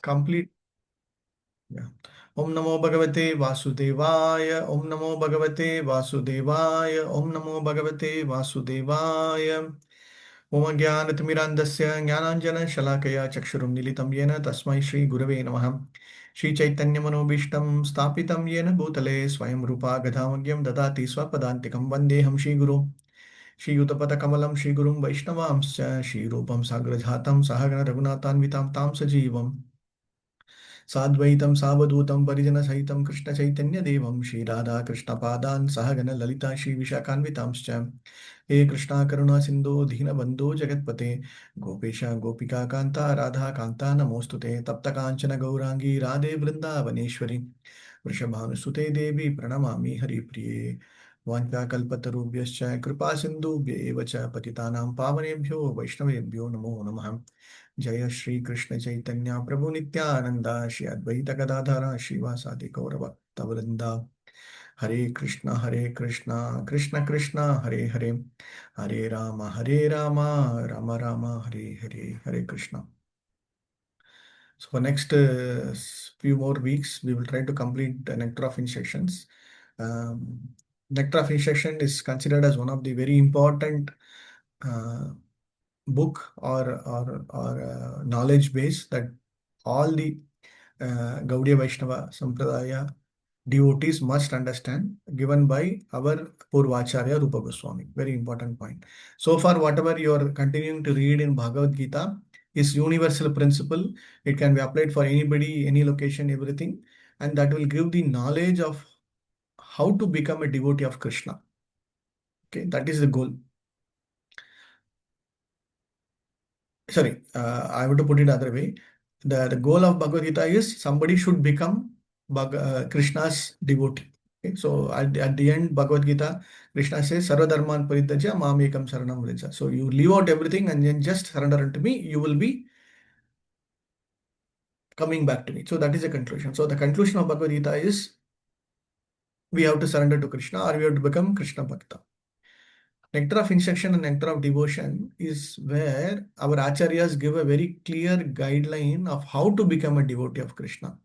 complete. Yeah. Om Namo Bhagavate Vasudevaya. Om Namo Bhagavate Vasudevaya. Om Namo Bhagavate Vasudevaya. Om Jnanatimirandasya Jnananjana Shalakaya Chakshurum Nilitam Yena Tasmai Shri Gurave Namaha. Shri Chaitanya Manobishtam Stapitam Yena Bhutale Swayam Rupa Gadhamagyam Dadati Swapadantikam Vandeham Shri Guru. Shri Utapata Kamalam Shri Gurum Vaishnavamscha Shri Rupam Sagrajhatam Sahagana Raghunathanvitam Tam Sajivam साद्वैतं सावधूतं परिजनसहितं कृष्णचैतन्यदेवं Shri Radha कृष्णपादान् सहगण Lalita श्रीविशाखान्वितांश्च हे कृष्णा करुणा सिन्धो दीनबन्धो जगत्पते गोपेश गोपिका कान्ता राधा कान्ता नमोऽस्तुते तप्तकाञ्चन गौराङ्गी राधे वृन्दावनेश्वरी वृषभानुसुते देवी प्रणमामि हरिप्रिये वाञ्छाकल्पतरुभ्यश्च कृपा सिन्धुभ्य एव च पतितानां पावनेभ्यो वैष्णवेभ्यो नमो नमः जय श्री कृष्ण चैतन्य प्रभु नित्यानंदा श्री अद्वैत गदाधर श्रीवासादि गौरव भक्तवृंदा हरे Krishna Krishna Krishna Hare Hare Hare Ram Ram Ram Hare Hare Hare Krishna. So for next few more weeks, we will try to complete the nectar of instructions. Nectar of instruction is considered as one of the very important uh, book or knowledge base that all the Gaudiya Vaishnava Sampradaya devotees must understand, given by our Purvacharya Rupa Goswami. Very important point. So far, whatever you are continuing to read in Bhagavad Gita is universal principle. It can be applied for anybody, any location, everything, and that will give the knowledge of how to become a devotee of Krishna. Okay, that is the goal. Sorry, I want to put it other way. The goal of Bhagavad Gita is somebody should become Krishna's devotee. Okay? So at the end, Bhagavad Gita, Krishna says, Sarva Dharman Parityaja Mamekam Saranam Vraja. So you leave out everything and then just surrender unto me, you will be coming back to me. So that is the conclusion. So the conclusion of Bhagavad Gita is we have to surrender to Krishna or we have to become Krishna Bhakta. Nectar of instruction and nectar of devotion is where our acharyas give a very clear guideline of how to become a devotee of Krishna.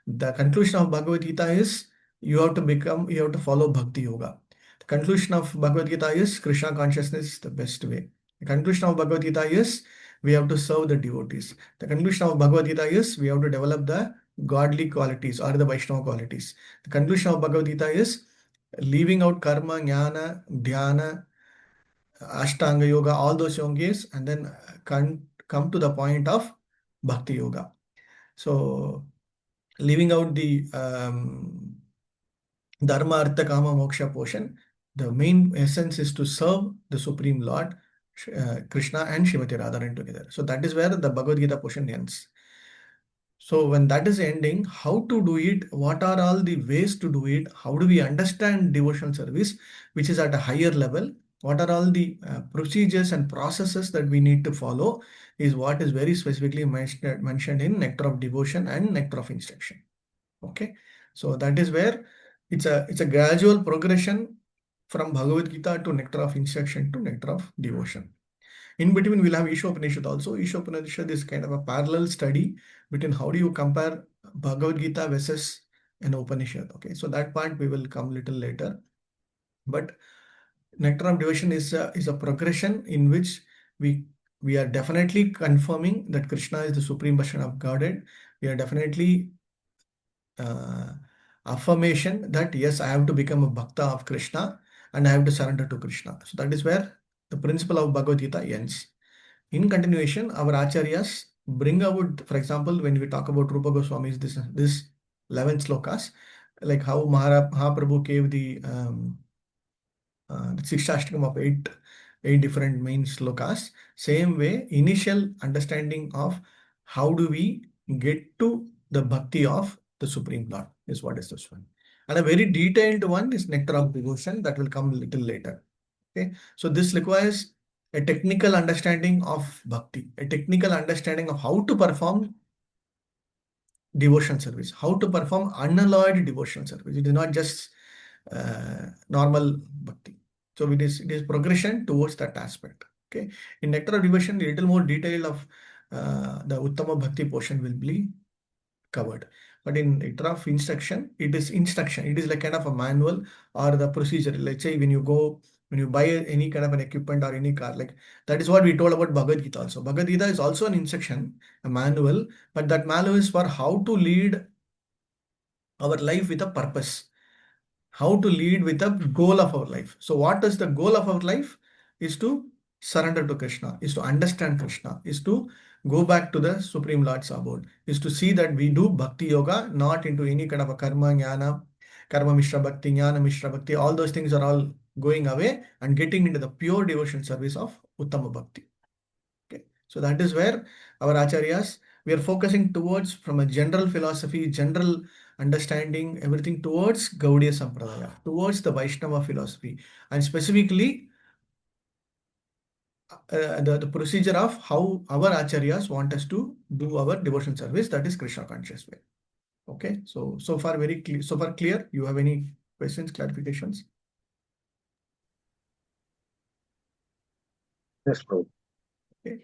The conclusion of Bhagavad Gita is you have to follow Bhakti Yoga. The conclusion of Bhagavad Gita is Krishna consciousness is the best way. The conclusion of Bhagavad Gita is we have to serve the devotees. The conclusion of Bhagavad Gita is we have to develop the godly qualities or the Vaishnava qualities. The conclusion of Bhagavad Gita is leaving out karma, jnana, dhyana, Ashtanga yoga, all those yogas, and then come to the point of Bhakti yoga. So, leaving out the Dharma, Artha, Kama, Moksha portion, the main essence is to serve the Supreme Lord, Krishna and Srimati Radharan together. So, that is where the Bhagavad Gita portion ends. So when that is ending, how to do it, what are all the ways to do it, how do we understand devotional service, which is at a higher level, what are all the procedures and processes that we need to follow is what is very specifically mentioned in Nectar of Devotion and Nectar of Instruction. Okay, so that is where it's a gradual progression from Bhagavad Gita to Nectar of Instruction to Nectar of Devotion. In between, we'll have Isha Upanishad also. Isha Upanishad is kind of a parallel study between how do you compare Bhagavad Gita versus an Upanishad. Okay, so that part we will come little later. But Nectar of Devotion is a progression in which we are definitely confirming that Krishna is the supreme version of Godhead. We are definitely affirmation that yes, I have to become a bhakta of Krishna and I have to surrender to Krishna. So that is where the principle of Bhagavad Gita ends. In continuation, our acharyas bring out, for example, when we talk about Rupa Goswami's this 11 slokas, like how Mahaprabhu gave the Sikshashtakam of eight different main slokas. Same way, initial understanding of how do we get to the bhakti of the Supreme Lord is what is this one. And a very detailed one is Nectar of Devotion that will come a little later. Okay, so this requires a technical understanding of bhakti, a technical understanding of how to perform devotion service, how to perform unalloyed devotion service. It is not just normal bhakti. So it is progression towards that aspect. Okay, in Nectar of Devotion, a little more detail of the Uttama Bhakti portion will be covered. But in nectar of instruction, it is instruction. It is like kind of a manual or the procedure. Let's say when you buy any kind of an equipment or any car, like that is what we told about Bhagavad Gita also. Bhagavad Gita is also an instruction, a manual, but that manual is for how to lead our life with a purpose, how to lead with the goal of our life. So what is the goal of our life? Is to surrender to Krishna, is to understand Krishna, is to go back to the Supreme Lord's abode, is to see that we do bhakti yoga, not into any kind of a karma jnana, karma mishra bhakti, jnana mishra bhakti. All those things are all going away and getting into the pure devotion service of Uttama Bhakti. Okay. So that is where our acharyas, we are focusing towards from a general philosophy, general understanding, everything towards Gaudiya Sampradaya, towards the Vaishnava philosophy, and specifically the procedure of how our acharyas want us to do our devotion service, that is Krishna conscious way. Okay, so far very clear. So far clear. You have any questions, clarifications? Yes, bro. Okay.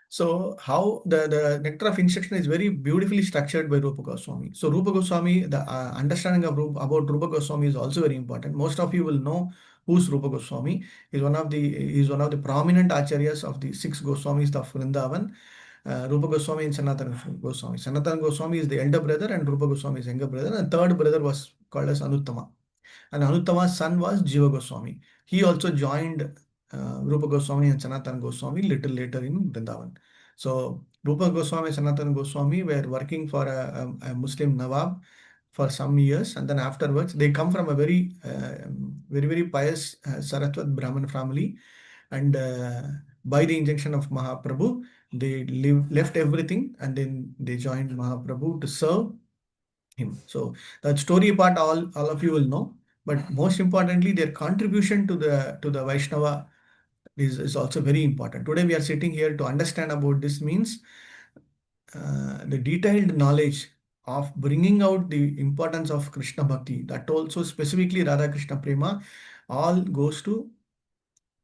So how the nectar of instruction is very beautifully structured by Rupa Goswami. So Rupa Goswami, the understanding of about Rupa Goswami is also very important. Most of you will know who's Rupa Goswami. He's one of the prominent acharyas of the six Goswamis of Vrindavan. Rupa Goswami and Sanatana Goswami. Sanatana Goswami is the elder brother and Rupa Goswami is younger brother. And third brother was called as Anuttama. And Anuttama's son was Jiva Goswami. He also joined Rupa Goswami and Sanatana Goswami little later in Vrindavan. So Rupa Goswami and Sanatana Goswami were working for a Muslim Nawab for some years, and then afterwards they come from a very pious Saraswat Brahmin family, and by the injunction of Mahaprabhu, they left everything and then they joined Mahaprabhu to serve him. So that story part all of you will know, but most importantly, their contribution to the Vaishnava is also very important. Today we are sitting here to understand about this means the detailed knowledge of bringing out the importance of Krishna Bhakti, that also specifically Radha Krishna Prema, all goes to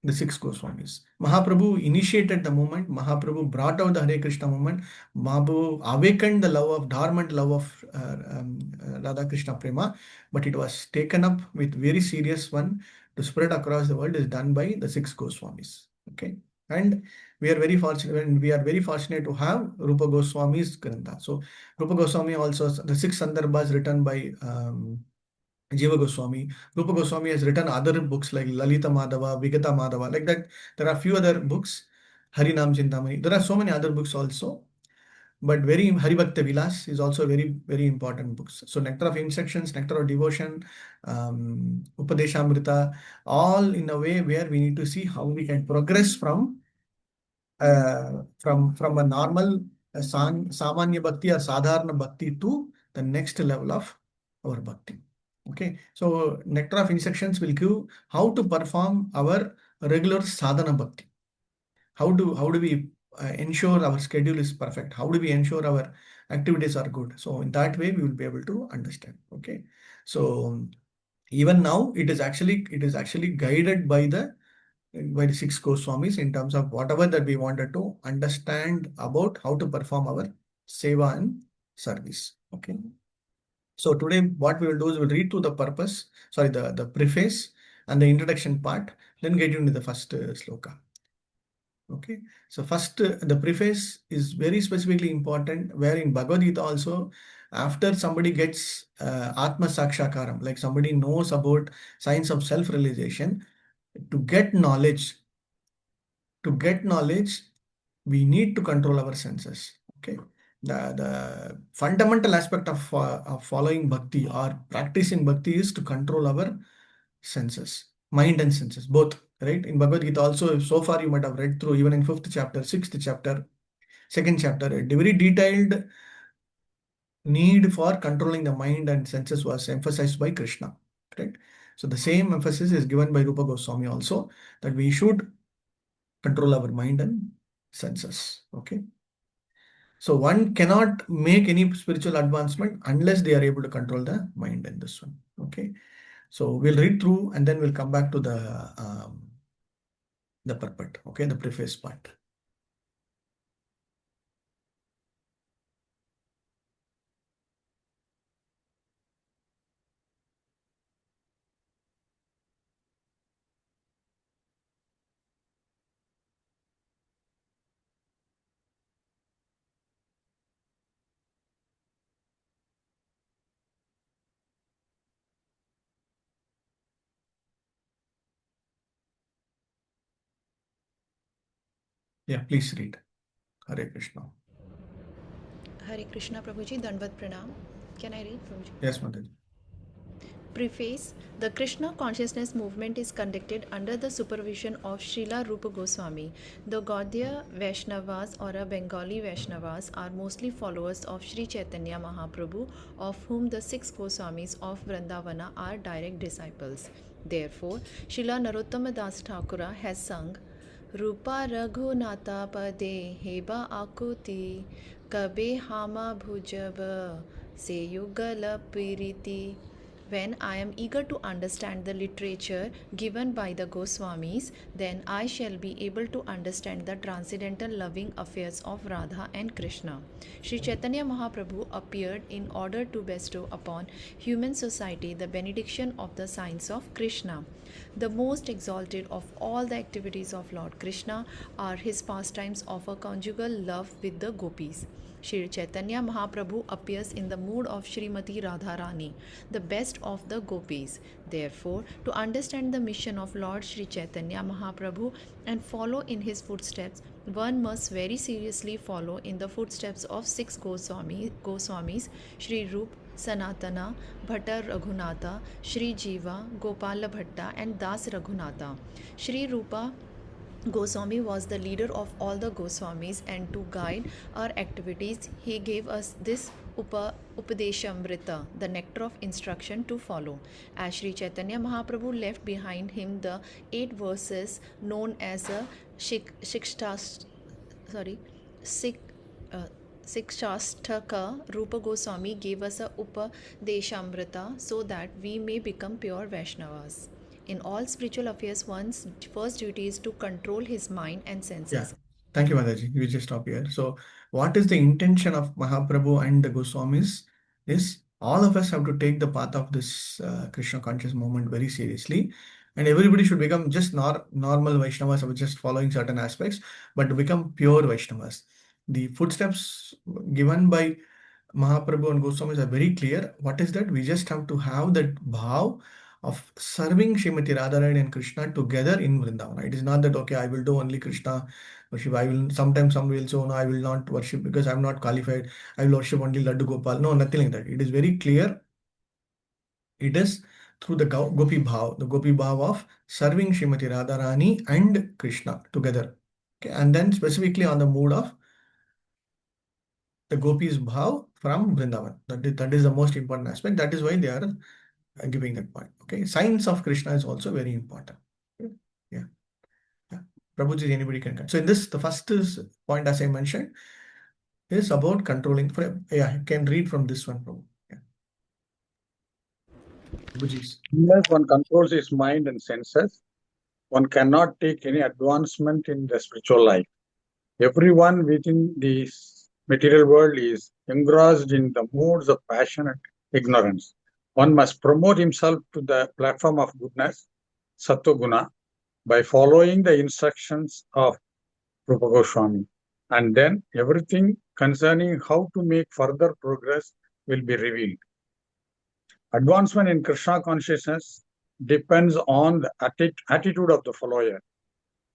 the six Goswamis. Mahaprabhu initiated the movement. Mahaprabhu brought out the Hare Krishna movement. Mahaprabhu awakened the love of dormant love of Radha Krishna Prema, but it was taken up with very serious one to spread across the world is done by the six Goswamis. Okay, and we are very fortunate to have Rupa Goswami's Grantha. So Rupa Goswami also the six Sandarbhas written by Jiva Goswami. Rupa Goswami has written other books like Lalita Madhava, Vigata Madhava, like that. There are few other books, Harinam Chintamani. There are so many other books also, but very Haribhakta Vilas is also very important books. So Nectar of Instructions, Nectar of Devotion, Upadesamrita, all in a way where we need to see how we can progress from a normal Samanya Bhakti or Sadharana Bhakti to the next level of our Bhakti. Okay, so Nectar of Instructions will give how to perform our regular sadhana bhakti. How do we ensure our schedule is perfect? How do we ensure our activities are good? So in that way, we will be able to understand. Okay, so even now it is actually guided by the six Goswamis in terms of whatever that we wanted to understand about how to perform our seva and service. Okay. So today what we will do is we'll read through the purpose, sorry, the preface and the introduction part, then get into the first sloka. Okay. So first, the preface is very specifically important, where in Bhagavad Gita also, after somebody gets Atma Sakshakaram, like somebody knows about science of self-realization, to get knowledge, we need to control our senses. Okay. The fundamental aspect of following bhakti or practicing bhakti is to control our senses, mind and senses, both. Right? In Bhagavad Gita also, so far you might have read through even in fifth chapter, sixth chapter, second chapter, a very detailed need for controlling the mind and senses was emphasized by Krishna. Right? So the same emphasis is given by Rupa Goswami also, that we should control our mind and senses. Okay. So one cannot make any spiritual advancement unless they are able to control the mind in this one. Okay. So we'll read through and then we'll come back to the purport. Okay, the preface part. Yeah, please read. Hare Krishna. Hare Krishna Prabhuji, Dandvat Pranam. Can I read, Prabhuji? Yes, Mataji. Preface. The Krishna consciousness movement is conducted under the supervision of Srila Rupa Goswami. The Gaudiya Vaishnavas or Bengali Vaishnavas are mostly followers of Sri Chaitanya Mahaprabhu, of whom the six Goswamis of Vrindavana are direct disciples. Therefore, Srila Narottama Das Thakura has sung रूपा रघुनाथा पदे हेबा आकुति कबे हामा भुजब से युगल प्रीति. When I am eager to understand the literature given by the Goswamis, then I shall be able to understand the transcendental loving affairs of Radha and Krishna. Sri Chaitanya Mahaprabhu appeared in order to bestow upon human society the benediction of the signs of Krishna. The most exalted of all the activities of Lord Krishna are his pastimes of a conjugal love with the gopis. Sri Chaitanya Mahaprabhu appears in the mood of Srimati Radharani, the best of the gopis. Therefore, to understand the mission of Lord Sri Chaitanya Mahaprabhu and follow in his footsteps, one must very seriously follow in the footsteps of six Goswamis, Sri Rup, Sanatana, Bhatta Raghunatha, Sri Jiva, Gopala Bhatta, and Das Raghunatha. Sri Rupa Goswami was the leader of all the Goswamis, and to guide our activities, he gave us this upadesamrita, the nectar of instruction to follow. As Sri Chaitanya Mahaprabhu left behind him the 8 verses known as a sorry, Sik, uh, Sikshastaka, Rupa Goswami gave us a Upadeshamrita so that we may become pure Vaishnavas. In all spiritual affairs, one's first duty is to control his mind and Yeah. senses. Thank you, Mataji. We just stop here. So, what is the intention of Mahaprabhu and the Goswamis is all of us have to take the path of this Krishna conscious movement very seriously. And everybody should become just normal Vaishnavas or just following certain aspects, but to become pure Vaishnavas. The footsteps given by Mahaprabhu and Goswamis are very clear. What is that? We just have to have that bhav of serving Srimati Radharani and Krishna together in Vrindavana. It is not that, okay, I will do only Krishna worship. I will sometimes some will say, oh, no, I will not worship because I'm not qualified. I will worship only Laddu Gopal. No, nothing like that. It is very clear. It is through the Gopi Bhav, the Gopi Bhav of serving Srimati Radharani and Krishna together. Okay, and then specifically on the mood of the gopis bhav from Vrindavan. That is the most important aspect. That is why they are giving that point. Okay. Science of Krishna is also very important. Okay. Yeah. Yeah. Prabhuji, anybody can. So in this, the first is point, as I mentioned, is about controlling. Yeah, you can read from this one, Prabhu. Yeah. Prabhuji's. Unless one controls his mind and senses, one cannot take any advancement in the spiritual life. Everyone within this material world is engrossed in the moods of passion and ignorance. One must promote himself to the platform of goodness, Sattva-guna, by following the instructions of Rupa Goswami. And then everything concerning how to make further progress will be revealed. Advancement in Krishna consciousness depends on the attitude of the follower.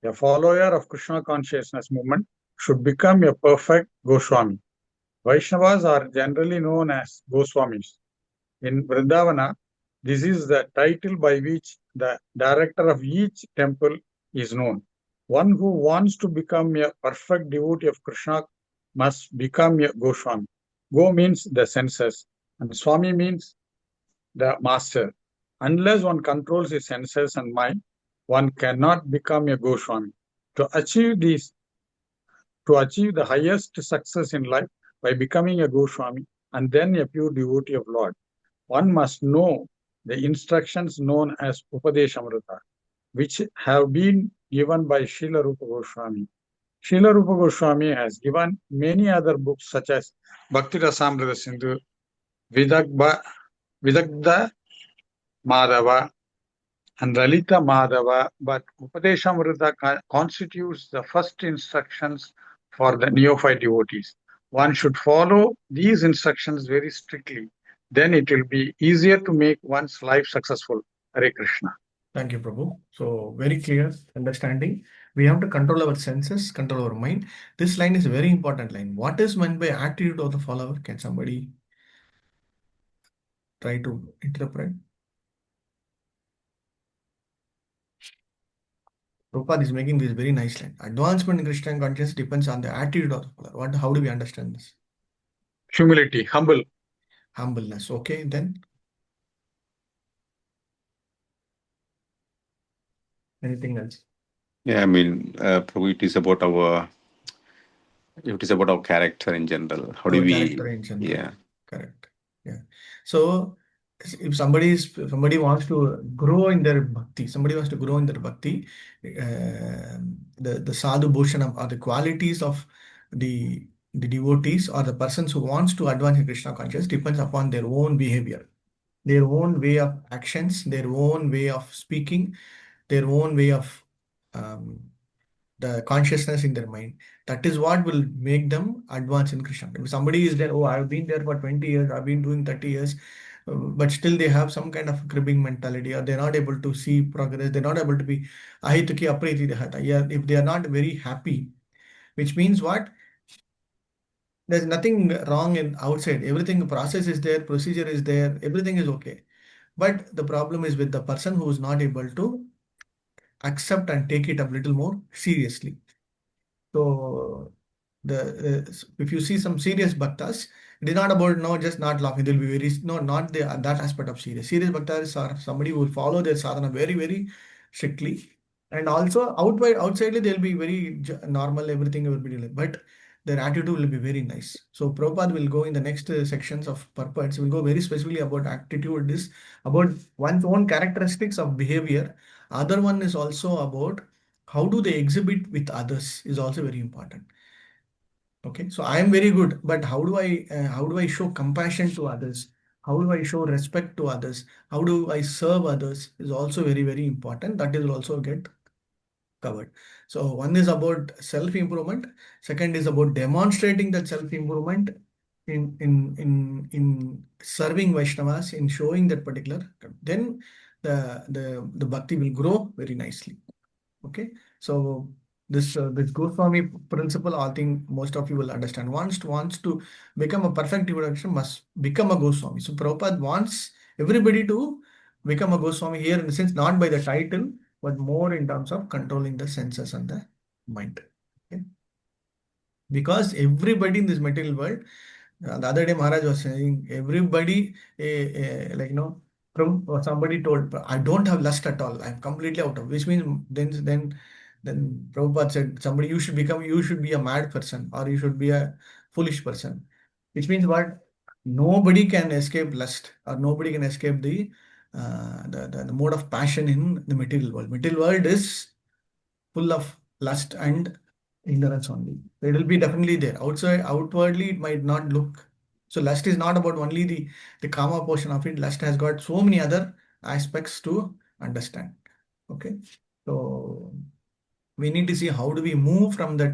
A follower of Krishna consciousness movement should become a perfect Goswami. Vaishnavas are generally known as Goswamis. In Vrindavana, this is the title by which the director of each temple is known. One who wants to become a perfect devotee of Krishna must become a Goswami. Go means the senses, and Swami means the master. Unless one controls his senses and mind, one cannot become a Goswami. To achieve the highest success in life by becoming a Goswami and then a pure devotee of Lord, one must know the instructions known as Upadeshamrita, which have been given by Srila Rupa Goswami. Srila Rupa Goswami has given many other books such as Bhakti Rasamrita Sindhu, Vidagdha Madhava, and Lalita Madhava, but Upadeshamrita constitutes the first instructions for the neophyte devotees. One should follow these instructions very strictly. Then it will be easier to make one's life successful. Hare Krishna. Thank you, Prabhu. So very clear understanding. We have to control our senses, control our mind. This line is a very important line. What is meant by attitude of the follower? Can somebody try to interpret? Prabhupada is making this very nice line. Advancement in Krishna consciousness depends on the attitude of the follower. How do we understand this? Humility, humble. Humbleness. Okay, then anything else? Yeah, I mean, Prabhu, it is about our character in general. How do Our we, character in general. yeah. Correct. Yeah. So if somebody wants to grow in their bhakti, somebody wants to grow in their bhakti, the sadhu bhushanam or the qualities of the devotees or the persons who wants to advance in Krishna consciousness depends upon their own behavior, their own way of actions, their own way of speaking, their own way of um, the consciousness in their mind. That is what will make them advance in Krishna. If somebody is there, oh, I've been there for 20 years, I've been doing 30 years, but still they have some kind of cribbing mentality, or they're not able to see progress, they're not able to be ahituki apriti dehata. Yeah, if they are not very happy, which means what? There's nothing wrong in outside. Everything process is there, procedure is there, everything is okay. But the problem is with the person who is not able to accept and take it a little more seriously. So if you see some serious bhaktas, it is not about no just not laughing. They'll be very no not the that aspect of serious. Serious bhaktas are somebody who will follow their sadhana very strictly, and also outside they'll be very normal. Everything will be like, but their attitude will be very nice. So Prabhupada will go in the next sections of purports. Will go very specifically about attitude. This about one's own characteristics of behavior. Other one is also about how do they exhibit with others is also very important. Okay, so I am very good, but how do I show compassion to others? How do I show respect to others? How do I serve others is also very important. That is also get covered. So one is about self improvement. Second is about demonstrating that self improvement in serving Vaishnavas, in showing that particular. Then the bhakti will grow very nicely. Okay, so this Goswami principle, I think most of you will understand. Wants to become a perfect devotion must become a Goswami. So Prabhupada wants everybody to become a Goswami here in the sense not by the title, but more in terms of controlling the senses and the mind. Okay, because everybody in this material world the other day, Maharaj was saying, everybody, like, from somebody told, I don't have lust at all. I'm completely out of, which means then Prabhupada said, somebody, you should be a mad person or you should be a foolish person. Which means what? Nobody can escape lust or nobody can escape the mode of passion in the material world. Material world is full of lust and ignorance only. So it will be definitely there. Outwardly, it might not look. So lust is not about only the karma portion of it. Lust has got so many other aspects to understand. Okay. So we need to see how do we move from that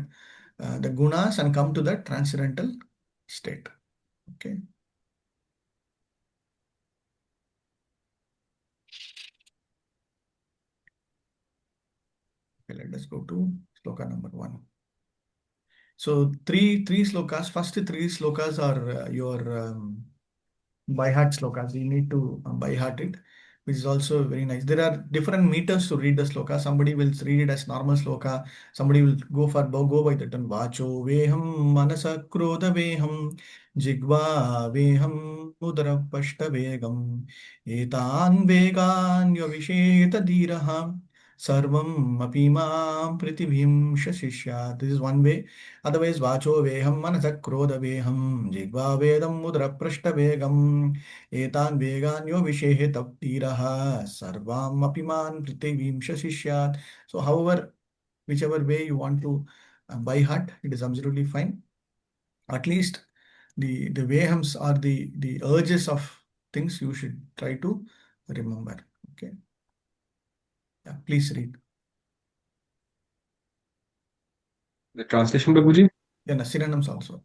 the gunas and come to that transcendental state. Okay. Okay, let us go to sloka number 1. So three slokas. First three slokas are your by heart slokas. You need to by heart it, which is also very nice. There are different meters to read the sloka. Somebody will read it as normal sloka. Somebody will go by the turn. Vacho veham manasa krodha veham jigva veham udara pashta vegam etan vegan yavisheta dhiraha sarvam apimam pritibhim shashishya. This is one way. Otherwise, vacho veham manasa krodha veham jigva vedam mudra prashta vegam etan veganyo vishehe taptiraha sarvam apiman prithivim shashishyat. So, however, whichever way you want to by heart, it is absolutely fine. At least the vehams or the urges of things you should try to remember. Okay. Yeah, please read. The translation, Prabhuji? Yeah, no, synonyms also.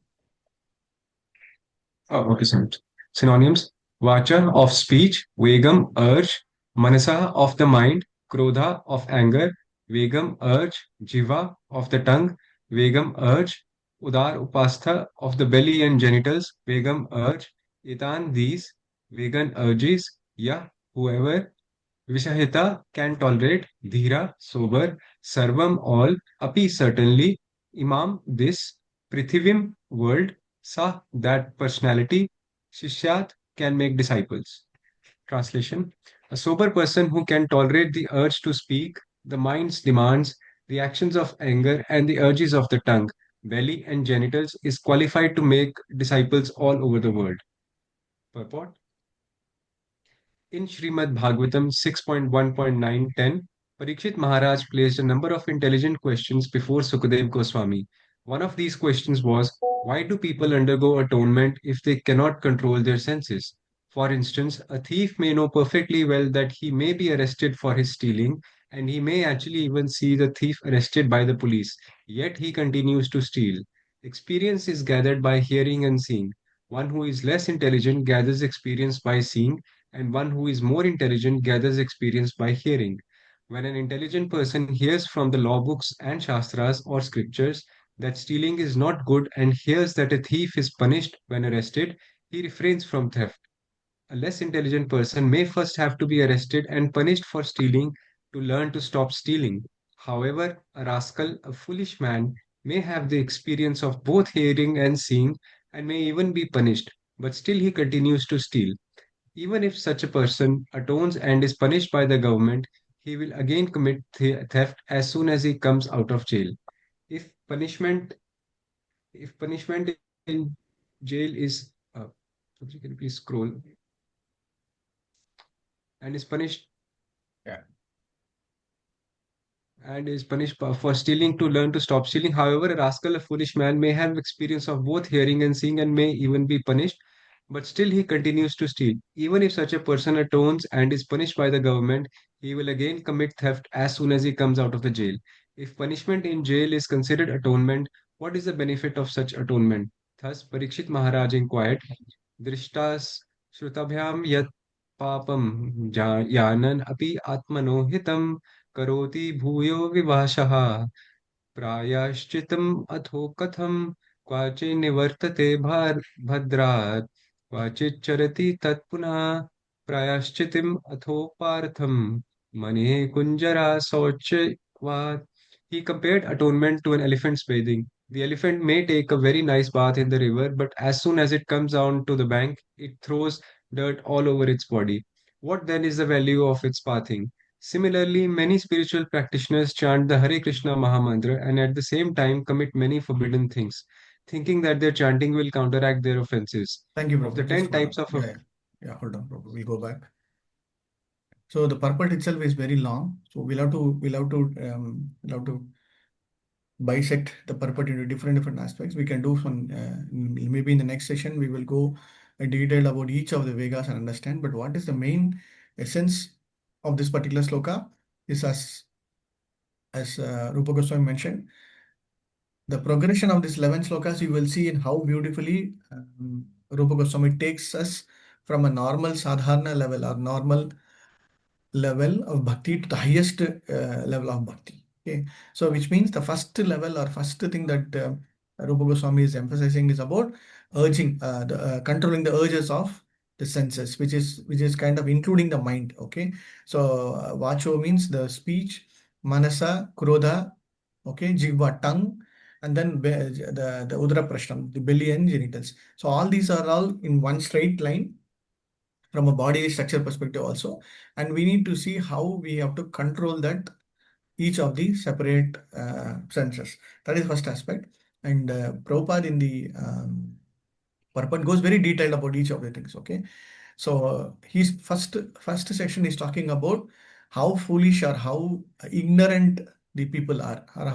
Oh, okay, synonyms. Vacha of speech, vegam, urge, manasa of the mind, krodha of anger, Vegam urge, jiva of the tongue, Vegam urge, udar upastha of the belly and genitals, Vegam urge, itan these, vegan urges, ya, whoever, Vishahita can tolerate, dhira, sober, sarvam all, api certainly, imam this, prithivim world, sa that personality, shishyat can make disciples. Translation: a sober person who can tolerate the urge to speak, the mind's demands, the actions of anger, and the urges of the tongue, belly, and genitals is qualified to make disciples all over the world. Purport: in Srimad Bhagavatam 6.1.9.10, Parikshit Maharaj placed a number of intelligent questions before Sukadev Goswami. One of these questions was, why do people undergo atonement if they cannot control their senses? For instance, a thief may know perfectly well that he may be arrested for his stealing, and he may actually even see the thief arrested by the police, yet he continues to steal. Experience is gathered by hearing and seeing. One who is less intelligent gathers experience by seeing, and one who is more intelligent gathers experience by hearing. When an intelligent person hears from the law books and shastras or scriptures that stealing is not good and hears that a thief is punished when arrested, he refrains from theft. A less intelligent person may first have to be arrested and punished for stealing to learn to stop stealing. However, a rascal, a foolish man, may have the experience of both hearing and seeing and may even be punished, but still he continues to steal. Even if such a person atones and is punished by the government, he will again commit theft as soon as he comes out of jail. If punishment, if punishment in jail is, can you please scroll, and is punished Yeah. and is punished for stealing to learn to stop stealing. However, a rascal, a foolish man, may have experience of both hearing and seeing and may even be punished, but still he continues to steal. Even if such a person atones and is punished by the government, he will again commit theft as soon as he comes out of the jail. If punishment in jail is considered atonement, what is the benefit of such atonement? Thus, Parikshit Maharaj inquired, Drishtas Shrutabhyam yat papam yanan api atmano hitam करोति भूयो विभाषः प्रायश्चितम् अथो कथं क्वाचि निवर्तते भद्रात् क्वचिच्चरति तत्पुनः प्रायश्चितिम् अथो पार्थम् मने कुञ्जरा शौचवात्. He compared atonement to an elephant's bathing. The elephant may take a very nice bath in the river, but as soon as it comes down to the bank, it throws dirt all over its body. What then is the value of its bathing? Similarly, many spiritual practitioners chant the Hare Krishna Mahamantra and at the same time commit many forbidden things, thinking that their chanting will counteract their offenses. Thank you, Of the Prabhu. Just 10 hold types on. of Yeah. Hold on, Prabhu. We'll go back. So the purport itself is very long. So we'll have to bisect the purport into different aspects. We can do some maybe in the next session we will go in detail about each of the Vegas and understand. But what is the main essence of this particular sloka is as Rupa Goswami mentioned, the progression of these 11 slokas you will see in how beautifully Rupa Goswami takes us from a normal sadhana level or normal level of bhakti to the highest level of bhakti. Okay, so which means the first level or first thing that Rupa Goswami is emphasizing is about controlling the urges of the senses, which is kind of including the mind. Okay, so vacho means the speech, manasa, krodha, okay, jivva, tongue, and then the udra prashnam, the belly and genitals. So all these are all in one straight line from a body structure perspective also, and we need to see how we have to control that each of the separate senses. That is first aspect. And Prabhupada in the purport goes very detailed about each of the things. Okay, so his first section is talking about how foolish or how ignorant the people are, or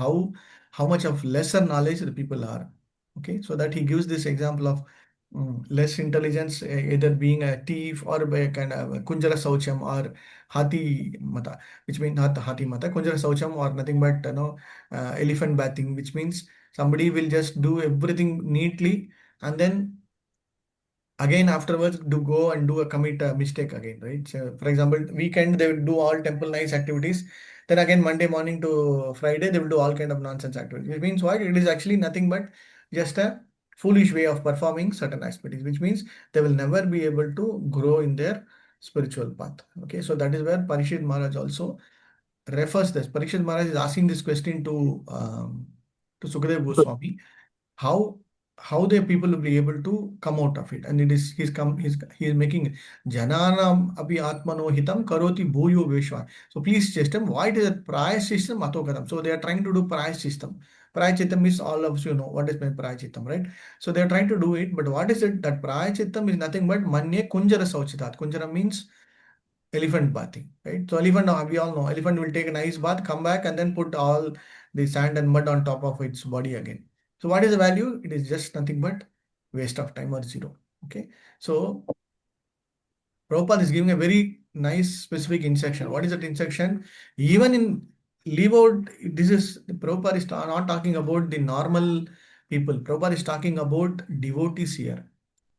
how much of lesser knowledge the people are. Okay, so that he gives this example of less intelligence, either being a thief or by a kind of a kunjara saucham or hati mata, which means not hati mata, kunjara saucham, or nothing but elephant bathing, which means somebody will just do everything neatly and then again afterwards do go and do a commit a mistake again, right? So for example, weekend they will do all temple nice activities, Then again, Monday morning to Friday, they will do all kind of nonsense activities. Which means what? It is actually nothing but just a foolish way of performing certain activities, which means they will never be able to grow in their spiritual path. Okay, so that is where Parishit Maharaj also refers this. Parikshit Maharaj is asking this question to Sukadev Goswami, how the people will be able to come out of it, and it is he is making jananam api atmano hitam karoti bhuyo vishwa. So please system, why it is a price system atokadam. So they are trying to do price system. Prayachitam is, all of you know what is meant prayachitam, right? So they are trying to do it, but what is it? That prayachitam is nothing but manye kunjara sauchitat. Kunjara means elephant bathing, right? So elephant, we all know, elephant will take a nice bath, come back, and then put all the sand and mud on top of its body again. So what is the value? It is just nothing but waste of time or zero. Okay. So Prabhupada is giving a very nice specific instruction. What is that instruction? Even in leave out, this is Prabhupada is not talking about the normal people. Prabhupada is talking about devotees here.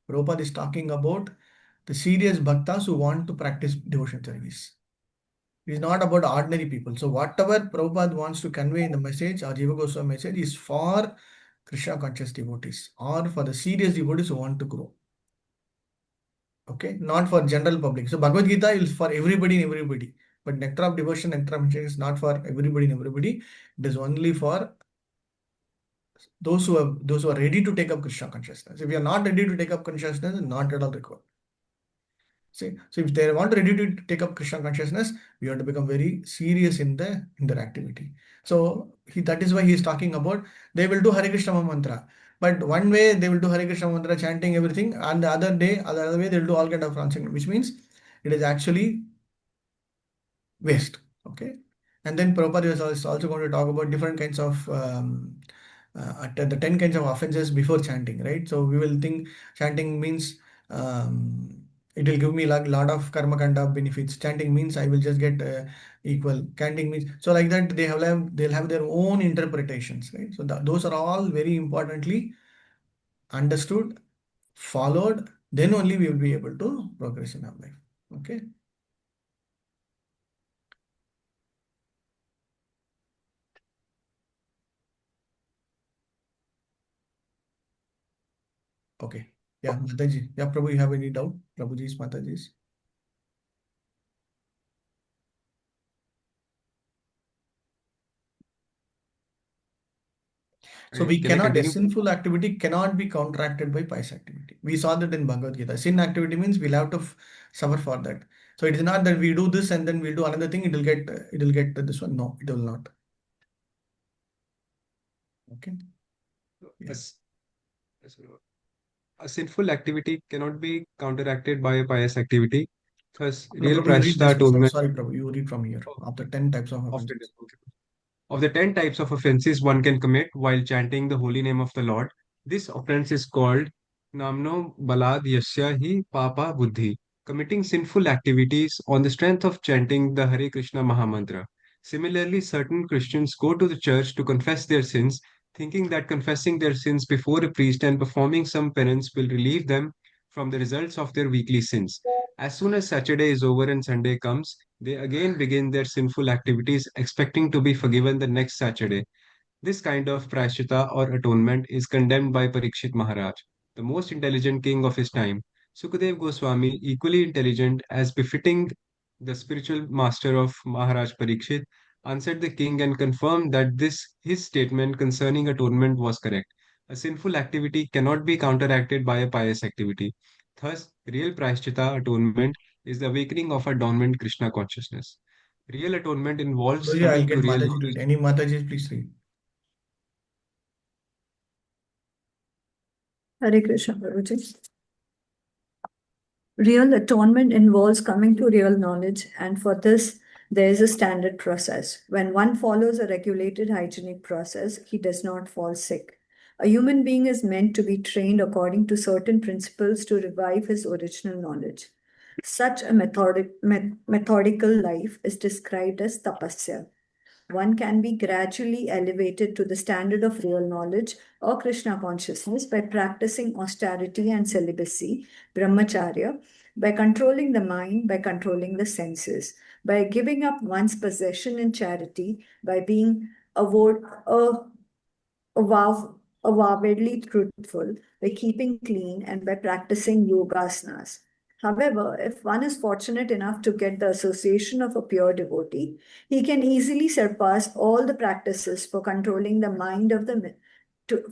Prabhupada is talking about the serious bhaktas who want to practice devotion service. It is not about ordinary people. So whatever Prabhupada wants to convey in the message or Jiva Goswami message is for Krishna conscious devotees or for the serious devotees who want to grow. Okay, not for general public. So Bhagavad Gita is for everybody and everybody. But nectar of devotion, nectar of meditation is not for everybody and everybody. It is only for those who are ready to take up Krishna consciousness. If you are not ready to take up consciousness, not at all required. See, so if they want ready to take up Krishna consciousness, we have to become very serious in their activity. So that is why he is talking about they will do Hare Krishna mantra. But one way they will do Hare Krishna mantra, chanting everything, and the other way they will do all kind of nonsense, which means it is actually waste. Okay. And then Prabhupada is also going to talk about different kinds of the 10 kinds of offenses before chanting, right? So we will think chanting means it will give me like lot of karma kanda benefits. Chanting means I will just get equal. Chanting means, so like that they'll have their own interpretations, right? So those are all very importantly understood, followed, then only we will be able to progress in our life. Okay. Okay. Yeah, Mataji. Yeah, Prabhu, you have any doubt? Prabhuji's, Mataji's. So we Can I cannot, a continue? sinful activity cannot be counteracted by pious activity. We saw that in Bhagavad Gita. Sin activity means we'll have to suffer for that. So it is not that we do this and then we'll do another thing, it will get this one. No, it will not. Okay. A, Yeah. s- a sinful activity cannot be counteracted by a pious activity. Thus, No, real Prabhu, you read this prashta first. atonement Sorry, Prabhu, you read from here. of, Of the 10 types of of the offenses. Of the 10 types of offenses one can commit while chanting the holy name of the Lord, this offense is called Namno Balad Yasya Hi Papa Buddhi, committing sinful activities on the strength of chanting the Hare Krishna Mahamantra. Similarly, certain Christians go to the church to confess their sins, thinking that confessing their sins before a priest and performing some penance will relieve them from the results of their weekly sins. As soon as Saturday is over and Sunday comes, they again begin their sinful activities, expecting to be forgiven the next Saturday. This kind of prashita or atonement is condemned by Parikshit Maharaj, the most intelligent king of his time. Sukadev Goswami, equally intelligent as befitting the spiritual master of Maharaj Parikshit, answered the king and confirmed that his statement concerning atonement was correct. A sinful activity cannot be counteracted by a pious activity. Thus, real prashchita atonement is the awakening of a dormant Krishna consciousness. Real atonement involves Guruji, I'll coming to get real Mataji to knowledge. read. Any Mataji, please read. Hare Krishna, Prabhuji. Real atonement involves coming to real knowledge, and for this, there is a standard process. When one follows a regulated hygienic process, he does not fall sick. A human being is meant to be trained according to certain principles to revive his original knowledge. Such a methodical life is described as tapasya. one can be gradually elevated to the standard of real knowledge or Krishna consciousness by practicing austerity and celibacy, brahmacharya, by controlling the mind, by controlling the senses, by giving up one's possession in charity, by being avowedly truthful, by keeping clean, and by practicing yogasanas. However, if one is fortunate enough to get the association of a pure devotee, he can easily surpass all the practices for controlling the mind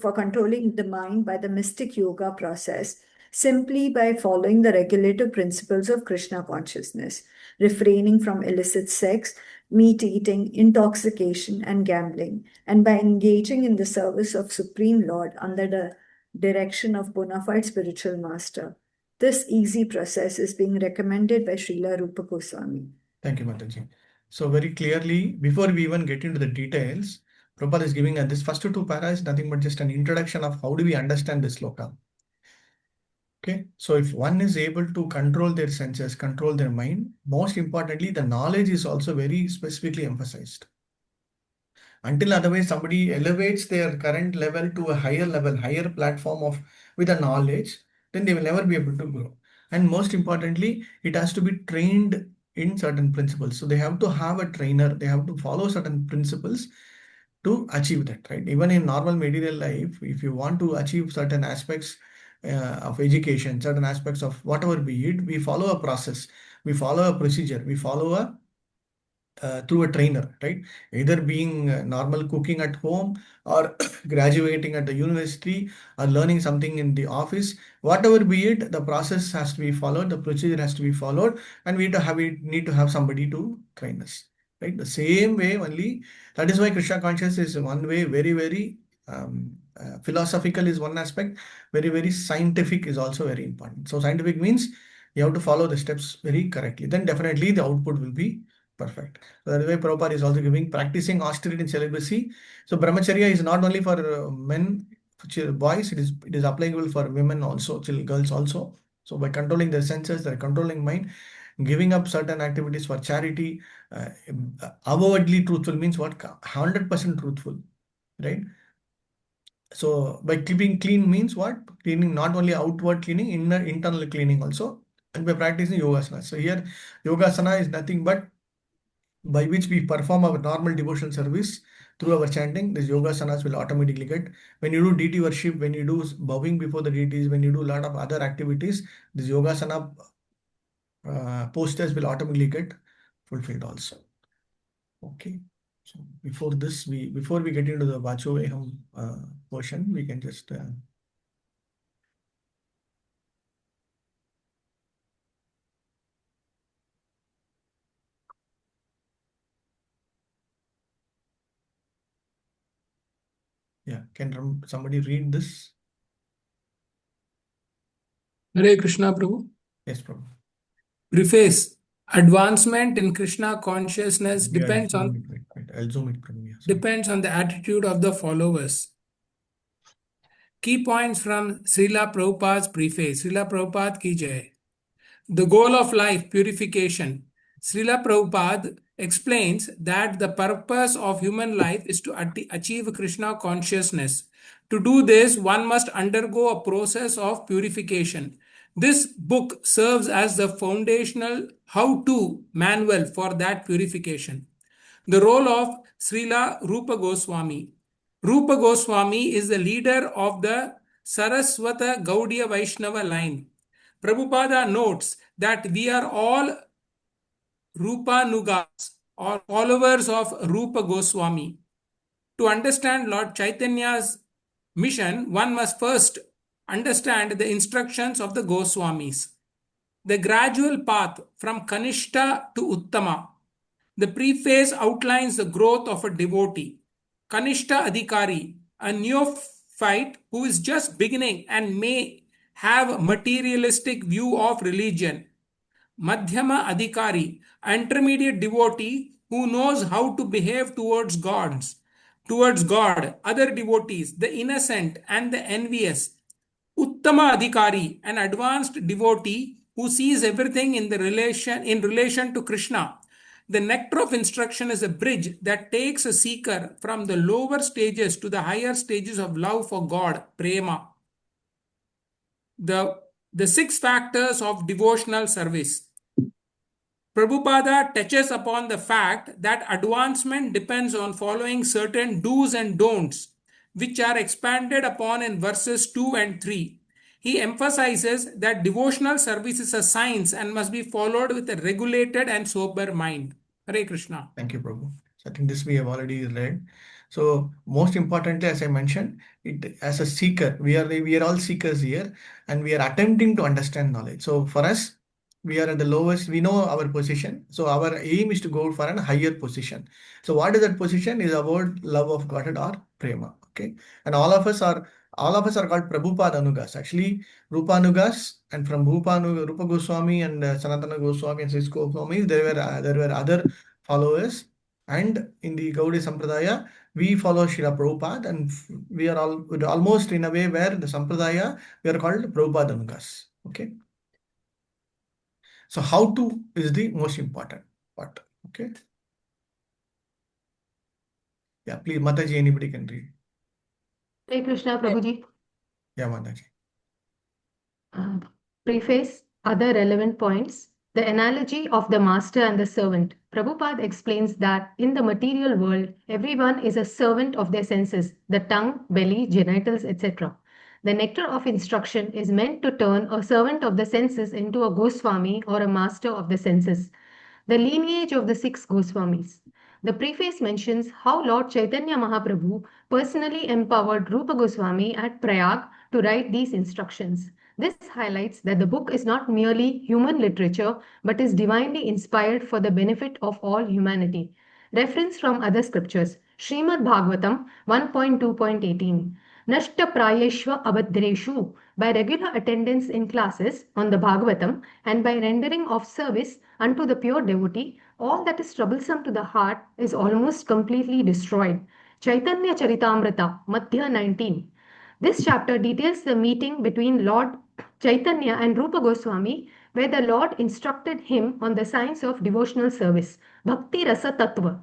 for controlling the mind by the mystic yoga process simply by following the regulative principles of Krishna consciousness, refraining from illicit sex, meat eating, intoxication, and gambling, and by engaging in the service of Supreme Lord under the direction of bona fide spiritual master. This easy process is being recommended by Srila Rupa Goswami. Thank you, Mataji. So very clearly, before we even get into the details, Prabhupada is giving this first two paras nothing but just an introduction of how do we understand this sloka. Okay, so if one is able to control their senses, control their mind, most importantly, the knowledge is also very specifically emphasized. Until otherwise somebody elevates their current level to a higher level, higher platform of with a knowledge, then they will never be able to grow. And most importantly, it has to be trained in certain principles. So they have to have a trainer, they have to follow certain principles to achieve that, right? Even in normal material life, if you want to achieve certain aspects of education, certain aspects of whatever be it, we follow a process, we follow a procedure, we follow a through a trainer, right? Either being normal cooking at home or graduating at the university or learning something in the office, whatever be it, the process has to be followed, the procedure has to be followed, and we need to have somebody to train us, right? The same way only. That is why Krishna consciousness is one way, very, very philosophical is one aspect, very, very scientific is also very important. So scientific means you have to follow the steps very correctly. Then definitely the output will be perfect. So that is why Prabhupada is also giving practicing austerity and celibacy. So brahmacharya is not only for men, boys, it is applicable for women also, girls also. So by controlling their senses, their controlling mind, giving up certain activities for charity, avowedly truthful means what? 100% truthful, right? So by keeping clean means what? Cleaning, not only outward cleaning, internal cleaning also, and by practicing yogasana. So here yogasana is nothing but by which we perform our normal devotional service through our chanting. These yogasanas will automatically get, when you do deity worship, when you do bowing before the deities, when you do a lot of other activities, this yogasana posters will automatically get fulfilled also. Okay. So before we get into the Vacho Eham portion, we can just yeah, can somebody read this? Hare Krishna, Prabhu. Yes, Prabhu. Preface. Advancement in Krishna consciousness Yeah, depends on I'll zoom it, Prabhu. Yeah, sorry. the attitude of the followers. Key points from Srila Prabhupada's preface. Srila Prabhupada ki jai. The goal of life, purification. Srila Prabhupada explains that the purpose of human life is to achieve Krishna consciousness. To do this, one must undergo a process of purification. This book serves as the foundational how-to manual for that purification. The role of Srila Rupa Goswami. Rupa Goswami is the leader of the Saraswata Gaudiya Vaishnava line. Prabhupada notes that we are all Rupanugas or followers of Rupa Goswami. To understand Lord Chaitanya's mission, one must first understand the instructions of the Goswamis. The gradual path from Kanishta to Uttama. The preface outlines the growth of a devotee. Kanishta Adhikari, a neophyte who is just beginning and may have a materialistic view of religion. Madhyama Adhikari, intermediate devotee who knows how to behave towards God, other devotees, the innocent and the envious. Uttama Adhikari, an advanced devotee who sees everything in relation to Krishna, The nectar of instruction is a bridge that takes a seeker from the lower stages to the higher stages of love for God, prema. The six factors of devotional service. Prabhupada touches upon the fact that advancement depends on following certain do's and don'ts, which are expanded upon in verses 2 and 3. He emphasizes that devotional service is a science and must be followed with a regulated and sober mind. Hare Krishna. Thank you, Prabhu. So I think this we have already read. So most importantly, as I mentioned, it as a seeker, we are all seekers here, and we are attempting to understand knowledge. So for us, we are at the lowest. We know our position. So our aim is to go for a higher position. So what is that position? Is about love of Godhead or prema. Okay, and all of us are called Prabhupada Actually, Rupanugas, and from Rupa Goswami and Sanatana Goswami and Sri Goswami, there were other followers. And in the Gaudiya Sampradaya, we follow Srila Prabhupada, and we are all almost in a way where the Sampradaya, we are called Prabhupada. Okay. So how to is the most important part. Okay. Yeah, please, Mataji, anybody can read. Hare Krishna, Prabhuji. Yeah, Mataji. Preface, other relevant points. The analogy of the master and the servant. Prabhupada explains that in the material world, everyone is a servant of their senses, the tongue, belly, genitals, etc. The nectar of instruction is meant to turn a servant of the senses into a Goswami or a master of the senses. The lineage of the six Goswamis. The preface mentions how Lord Chaitanya Mahaprabhu personally empowered Rupa Goswami at Prayag to write these instructions. This highlights that the book is not merely human literature but is divinely inspired for the benefit of all humanity. Reference from other scriptures. Srimad Bhagavatam 1.2.18. Nashta Prayeshva Abhadreshu. By regular attendance in classes on the Bhagavatam and by rendering of service unto the pure devotee, all that is troublesome to the heart is almost completely destroyed. Chaitanya Charitamrita, Madhya 19. This chapter details the meeting between Lord Chaitanya and Rupa Goswami, where the Lord instructed him on the science of devotional service. Bhakti Rasa Tattva.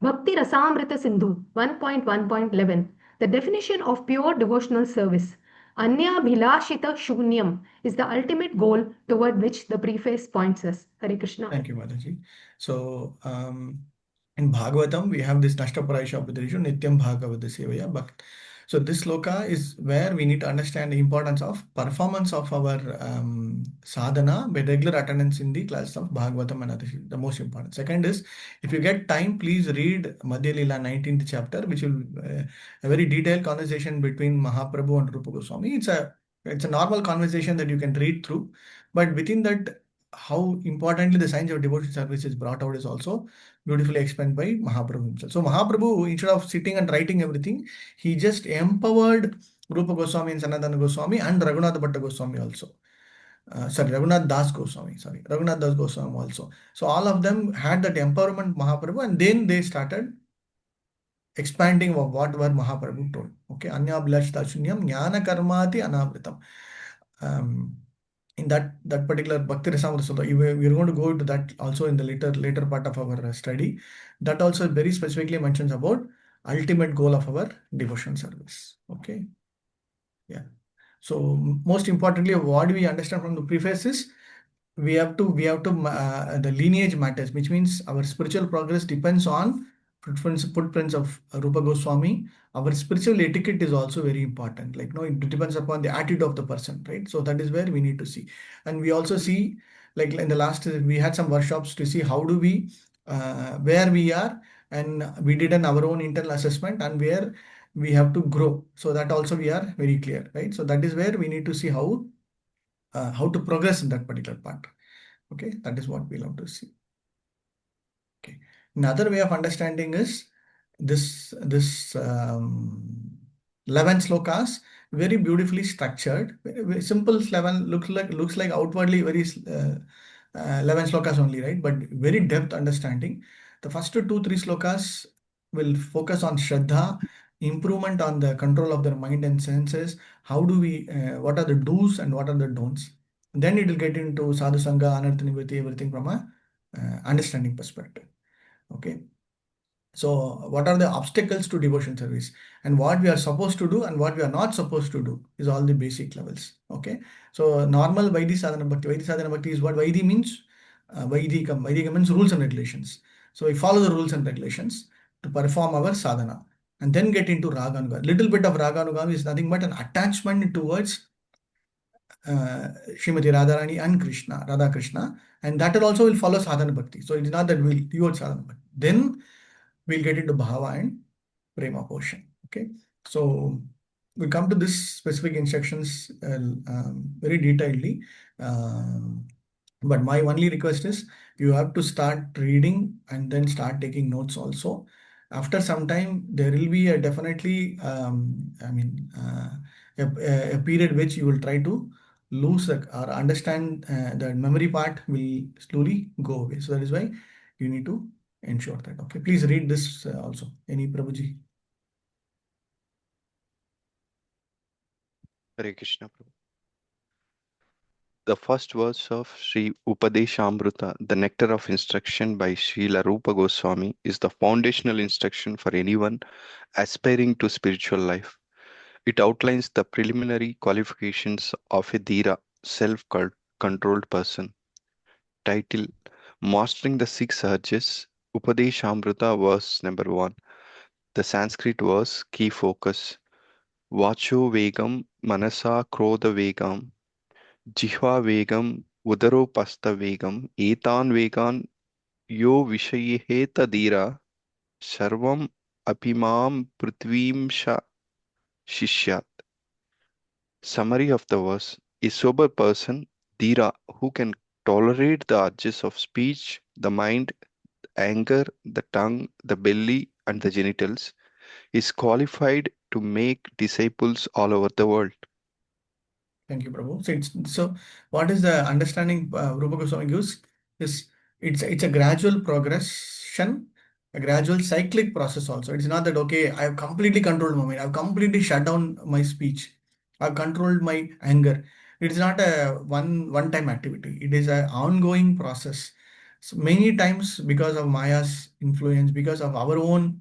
Bhakti Rasamrita Sindhu 1.1.11. The definition of pure devotional service. Anya Bhilashita Shunyam is the ultimate goal toward which the preface points us. Hare Krishna. Thank you, Mataji. So, in Bhagavatam, we have this Nashtaparayasha Abhidrishu Nityam Bhagavata Sevaya Bhakt. So this sloka is where we need to understand the importance of performance of our sadhana by regular attendance in the classes of Bhagavatam and Adashi, the most important. Second is, if you get time, please read Madhya Lila 19th chapter, which will a very detailed conversation between Mahaprabhu and Rupa Goswami. It's a normal conversation that you can read through, but within that, how importantly the science of devotional service is brought out is also beautifully explained by Mahaprabhu himself. So Mahaprabhu, instead of sitting and writing everything, he just empowered Rupa Goswami and Sanatana Goswami and Raghunath Bhatta Goswami also. Raghunath Das Goswami, Raghunath Das Goswami also. So all of them had that empowerment Mahaprabhu, and then they started expanding what were Mahaprabhu told. Okay, Anya Bhlashta Shunyam Jnana Karmati Anavritam. In that particular Bhakti Rasamrita Sudha, we are going to go into that also in the later part of our study. That also very specifically mentions about ultimate goal of our devotion service. Okay. Yeah. So most importantly, what do we understand from the preface is we have to the lineage matters, which means our spiritual progress depends on footprints of Rupa Goswami. Our spiritual etiquette is also very important. Like, no, it depends upon the attitude of the person, right? So that is where we need to see. And we also see, like in the last, we had some workshops to see how do we, where we are, and we did our own internal assessment and where we have to grow. So that also we are very clear, right? So that is where we need to see how to progress in that particular part. Okay, that is what we'll have to see. Okay, another way of understanding is this 11 slokas, very beautifully structured, very simple 11, looks like outwardly very 11 slokas only, right? But very depth understanding. The first 2-3 slokas will focus on Shraddha, improvement on the control of their mind and senses. How do we, what are the do's and what are the don'ts? Then it will get into Sadhu Sangha, Anartha Nivritti, everything from a understanding perspective. Okay. So what are the obstacles to devotion service, and what we are supposed to do and what we are not supposed to do is all the basic levels. Okay. So normal Vaidhi sadhana bhakti. Vaidhi sadhana bhakti is what Vaidhi means. Vaidhikam. Vaidhikam means rules and regulations. So we follow the rules and regulations to perform our sadhana and then get into Raganuga. Little bit of Raganuga is nothing but an attachment towards Srimati Radharani and Krishna, Radha Krishna, and that also will follow sadhana bhakti. So it is not that we'll devote sadhana bhakti. Then we'll get into bhava and prema portion. Okay, so we come to this specific instructions very detailedly. But my only request is you have to start reading and then start taking notes also. After some time, there will be a definitely, a period which you will try to lose or understand the memory part will slowly go away. So that is why you need to ensure that. Okay, please read this also. Any Prabhuji? Hare Krishna Prabhu. The first verse of Sri Upadesamrita, the nectar of instruction by Srila Rupa Goswami, is the foundational instruction for anyone aspiring to spiritual life. It outlines the preliminary qualifications of a Dhira, self-controlled person. Title: Mastering the Six Urges. Upadeshamrita verse number 1. The Sanskrit verse key focus. Vacho vegam manasa krodha vegam jihva vegam udaropastha vegam etan vegan yo vishayeheta dira sarvam apimam prithvim shishyat. Summary of the verse: a sober person, Dhira, who can tolerate the urges of speech, the mind, anger, the tongue, the belly, and the genitals, is qualified to make disciples all over the world. Thank you, Prabhu. So what is the understanding Rupa Goswami gives is it's a gradual progression, a gradual cyclic process also. It's not that, okay, I have completely controlled my mind, I've completely shut down my speech, I've controlled my anger. It is not a one-time activity. It is an ongoing process. So many times because of Maya's influence, because of our own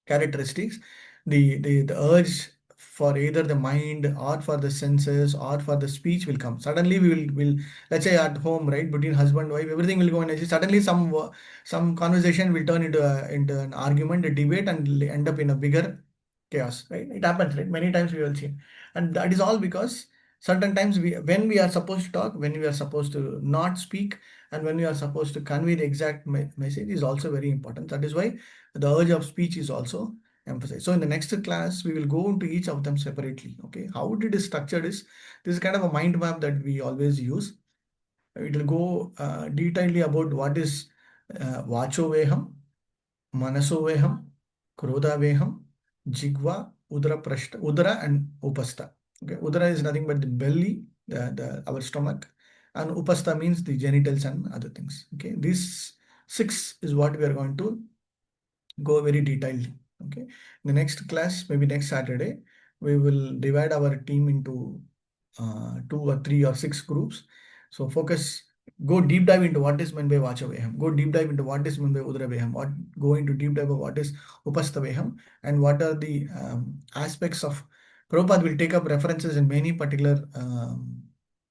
characteristics, the urge for either the mind or for the senses or for the speech will come. Suddenly we will let's say at home, right, between husband wife, everything will go in. Suddenly some conversation will turn into an argument, a debate, and end up in a bigger chaos, right? It happens, right? Many times we will see, and that is all because certain times when we are supposed to talk, when we are supposed to not speak, and when we are supposed to convey the exact message is also very important. That is why the urge of speech is also emphasized. So in the next class, we will go into each of them separately. Okay, how it is structured is this is kind of a mind map that we always use. It will go detailedly about what is vacho veham, manaso veham, krodha veham, jigva, udara and upasta. Okay, udara is nothing but the belly, the our stomach, and upasta means the genitals and other things. Okay, these six is what we are going to go very detailed. Okay, in the next class, maybe next Saturday, we will divide our team into 2 or 3 or 6 groups. So focus, go deep dive into what is meant by Vachaveham, go deep dive into what is meant by Udraveham, go into deep dive of what is Upastaveham, and what are the aspects of Prabhupada will take up references in many particular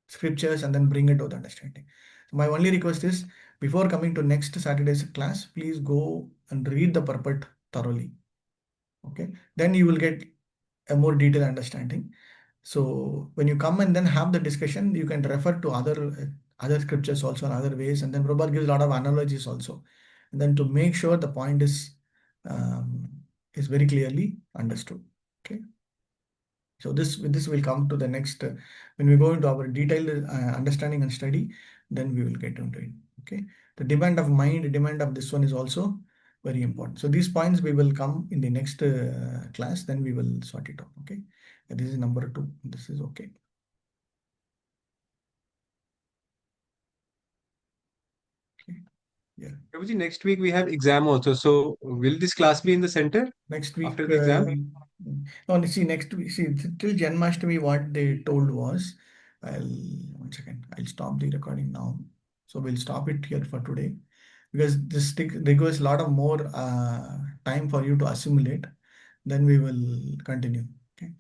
scriptures and then bring it to the understanding. So my only request is before coming to next Saturday's class, please go and read the purport thoroughly. Okay, then you will get a more detailed understanding. So when you come and then have the discussion, you can refer to other scriptures also in other ways, and then Prabhupada gives a lot of analogies also, and then to make sure the point um, is very clearly understood. Okay. So this will come to the next when we go into our detailed understanding and study, then we will get into it. Okay, the demand of mind, the demand of this one is also very important. So these points we will come in the next class, then we will sort it out. Okay, this is number 2. This is okay. Okay, yeah. Prabhuji, next week we have exam also. So will this class be in the center Next week, after the exam? no, see, next week, see, till Janmashtami, what they told was, one second, I'll stop the recording now. So we'll stop it here for today. because this requires a lot of more time for you to assimilate. Then we will continue. Okay.